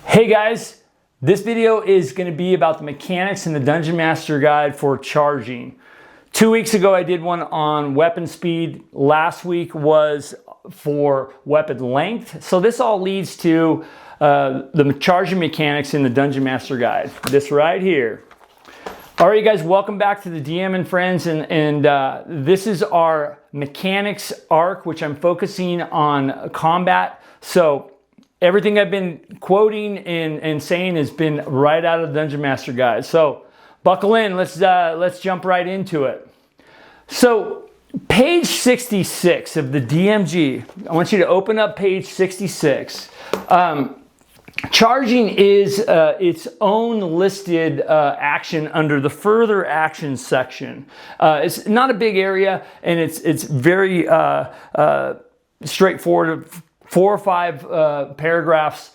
Hey guys, this video is going to be about the mechanics in the Dungeon Master Guide for charging. 2 weeks ago I did one on weapon speed. Last week was for weapon length. So this all leads to the charging mechanics in the Dungeon Master Guide. This right here. All right, you guys, welcome back to the DM and Friends, and this is our mechanics arc, which I'm focusing on combat. So everything I've been quoting and saying has been right out of the Dungeon Master Guide. So buckle in, let's jump right into it. So page 66 of the DMG, I want you to open up page 66. Charging is its own listed action under the further action section. It's not a big area, and it's very straightforward. 4 or 5 paragraphs,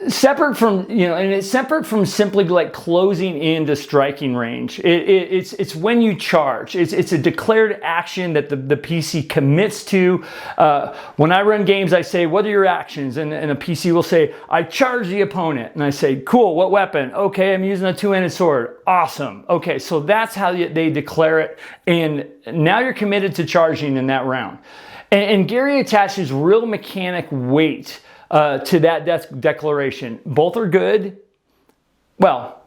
separate from, and it's separate from simply like closing into striking range. It's when you charge. It's a declared action that the PC commits to. When I run games, I say, what are your actions? And a PC will say, I charge the opponent. And I say, cool, what weapon? Okay, I'm using a two-handed sword. Awesome. Okay, so that's how they declare it. And now you're committed to charging in that round. And Gary attaches real mechanic weight to that declaration. Both are good. Well,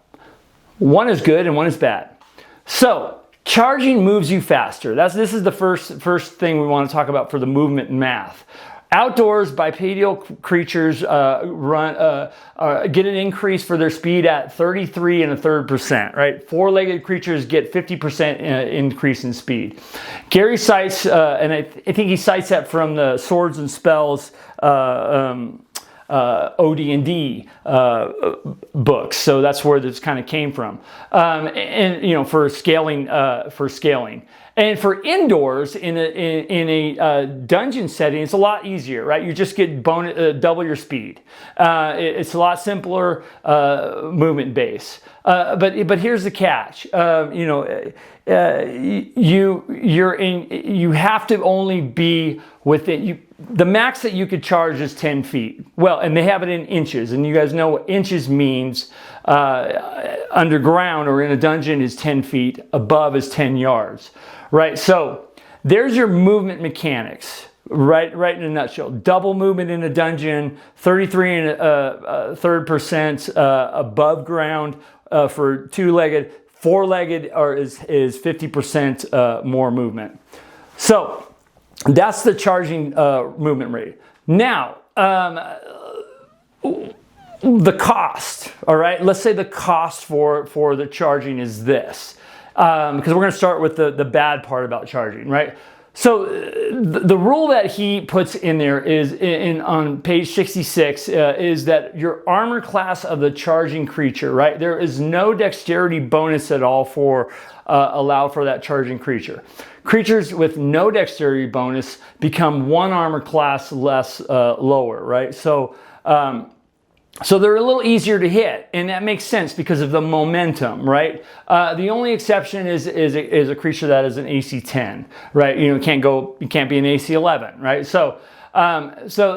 one is good and one is bad. So charging moves you faster. This is the first thing we want to talk about for the movement math. Outdoors, bipedal creatures get an increase for their speed at 33 1/3%, right? Four-legged creatures get 50% increase in speed. Gary cites, and I think he cites that from the Swords and Spells OD&D books, so that's where this kind of came from. And for scaling, and for indoors in a dungeon setting, it's a lot easier, right? You just get double your speed. It's a lot simpler movement base. But here's the catch. You have to only be within the max that you could charge is 10 feet. Well, and they have it in inches, and you guys know what inches means. Underground or in a dungeon is 10 feet. Above is 10 yards, right? So there's your movement mechanics, right in a nutshell. Double movement in a dungeon, 33 1/3% above ground for two-legged. Four-legged is 50% more movement. So that's the charging movement rate. Now, the cost, all right? Let's say the cost for the charging is this, because we're going to start with the bad part about charging, right? So the rule that he puts in there is on page 66 is that your armor class of the charging creature, right? There is no dexterity bonus at all allowed for that charging creature. Creatures with no dexterity bonus become 1 armor class less lower, right? So they're a little easier to hit, and that makes sense because of the momentum, right? The only exception is a creature that is an AC 10, right? You can't be an AC 11, right? So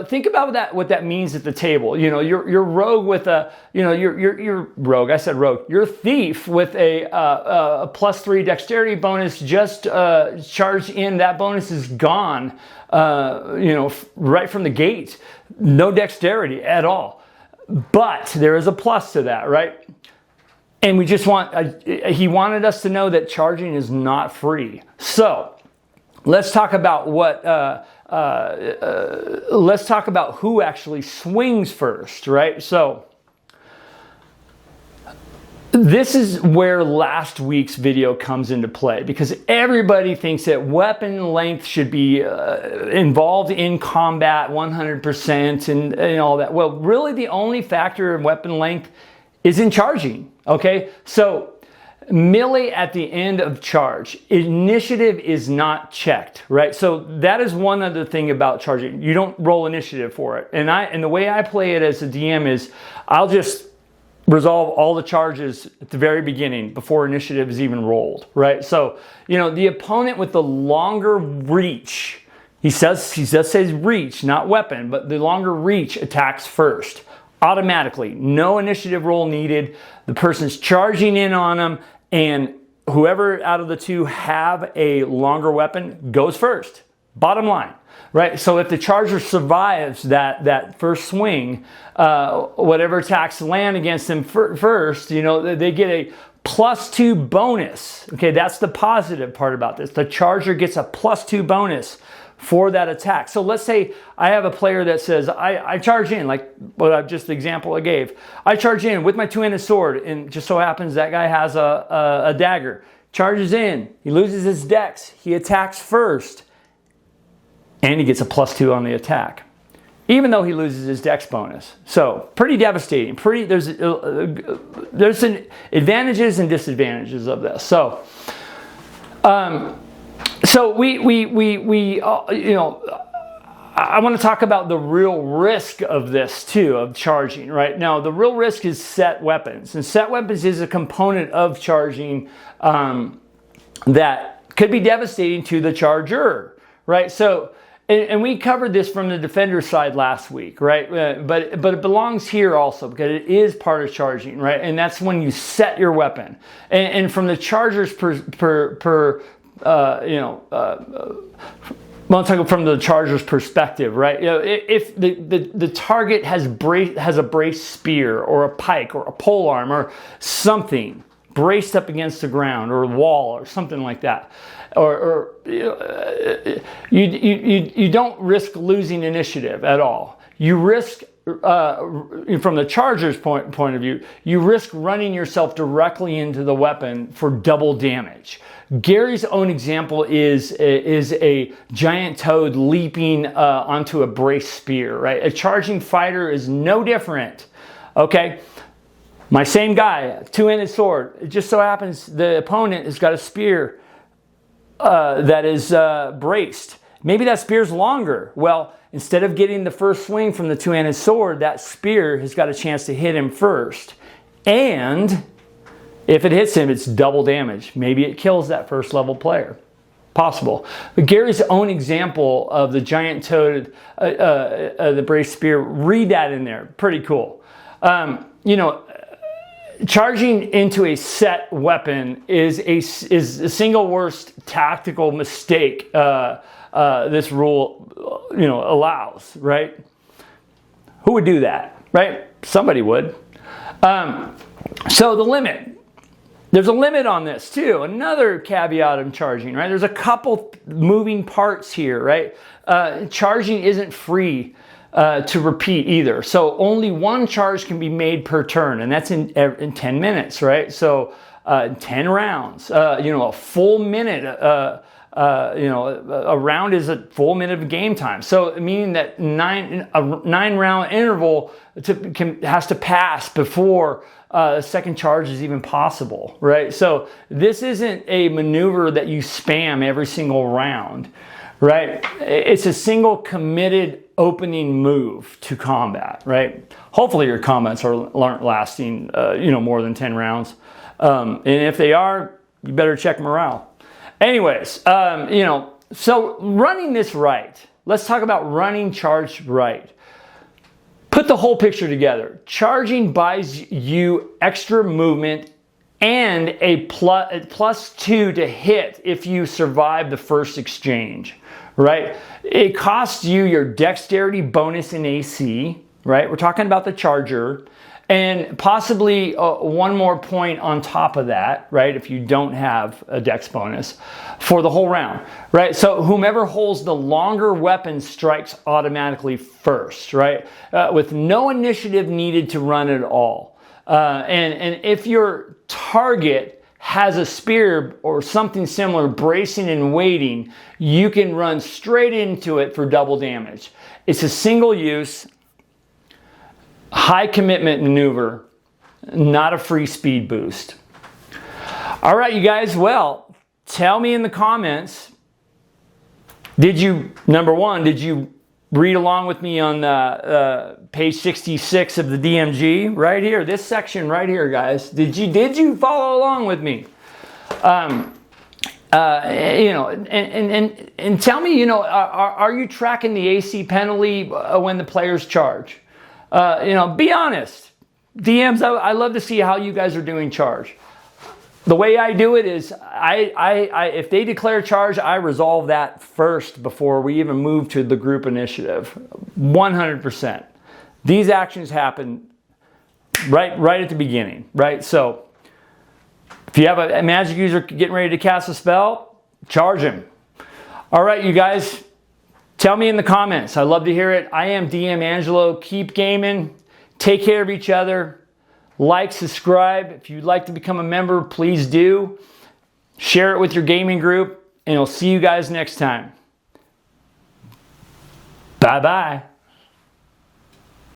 think about what that means at the table. You're rogue with you're rogue. I said rogue. You're thief with a +3 dexterity bonus. Just charge in. That bonus is gone. Right from the gate. No dexterity at all. But there is a plus to that, right? And we just he wanted us to know that charging is not free. So let's talk about let's talk about who actually swings first, right? So this is where last week's video comes into play, because everybody thinks that weapon length should be involved in combat 100% and all that. Well, really the only factor in weapon length is in charging, okay? So melee at the end of charge, initiative is not checked, right? So that is one other thing about charging. You don't roll initiative for it. And the way I play it as a DM is I'll just resolve all the charges at the very beginning before initiative is even rolled, right? So, the opponent with the longer reach, He says reach, not weapon, but the longer reach attacks first. Automatically. No initiative roll needed. The person's charging in on them, and whoever out of the two have a longer weapon goes first. Bottom line. Right? So if the charger survives that first swing, whatever attacks land against them first, you know, they get a +2 bonus. Okay, that's the positive part about this. The charger gets a +2 bonus for that attack. So let's say I have a player that says, I charge in, like just the example I gave. I charge in with my two-handed sword, and just so happens that guy has a dagger. Charges in, he loses his dex, he attacks first, and he gets a +2 on the attack, even though he loses his dex bonus. So pretty devastating. There's some advantages and disadvantages of this. So you know, I want to talk about the real risk of this too, of charging. Right now, the real risk is set weapons, and set weapons is a component of charging that could be devastating to the charger. Right, so. And we covered this from the defender side last week, right? But it belongs here also because it is part of charging, right? And that's when you set your weapon. And from the charger's from the charger's perspective, right? You know, if the target has a braced spear or a pike or a polearm or something braced up against the ground or a wall or something like that. Or you don't risk losing initiative at all. You risk, from the charger's point of view, you risk running yourself directly into the weapon for double damage. Gary's own example is a giant toad leaping onto a braced spear. Right, a charging fighter is no different. Okay. My same guy, two-handed sword. It just so happens the opponent has got a spear that is braced. Maybe that spear's longer. Well, instead of getting the first swing from the two-handed sword, that spear has got a chance to hit him first. And if it hits him, it's double damage. Maybe it kills that first level player. Possible. But Gary's own example of the giant toad, the braced spear, read that in there. Pretty cool. You know, charging into a set weapon is the single worst tactical mistake this rule, you know, allows. Right? Who would do that? Right? Somebody would. So the limit. There's a limit on this too. Another caveat of charging. Right? There's a couple moving parts here. Right? Charging isn't free to repeat either. So only one charge can be made per turn, and that's in 10 minutes, right? So 10 rounds, you know, a full minute, you know, a round is a full minute of game time. So meaning that a 9-round interval has to pass before a second charge is even possible, right? So this isn't a maneuver that you spam every single round, right? It's a single committed opening move to combat, right? Hopefully your combats aren't lasting, you know, more than 10 rounds. And if they are, you better check morale. Anyways, you know, so running this right, let's talk about running charge right. Put the whole picture together. Charging buys you extra movement and a +2 to hit if you survive the first exchange, right? It costs you your dexterity bonus in AC, right? We're talking about the charger, and possibly one more point on top of that, right? If you don't have a dex bonus for the whole round, right? So whomever holds the longer weapon strikes automatically first, right? With no initiative needed to run at all. And if your target has a spear or something similar bracing and waiting, you can run straight into it for double damage. It's a single use, high commitment maneuver, not a free speed boost. All right, you guys, well, tell me in the comments, number one, did you read along with me on page 66 of the DMG right here, this section right here, guys? Did you follow along with me? You know, and tell me, you know, are you tracking the AC penalty when the players charge? You know, be honest. DMs, I love to see how you guys are doing charge. The way I do it is, if they declare charge, I resolve that first before we even move to the group initiative. 100%. These actions happen right at the beginning, right? So if you have a magic user getting ready to cast a spell, charge him. All right, you guys, tell me in the comments. I love to hear it. I am DM Angelo. Keep gaming. Take care of each other. Like, subscribe. If you'd like to become a member, please do. Share it with your gaming group, and I'll see you guys next time. Bye-bye.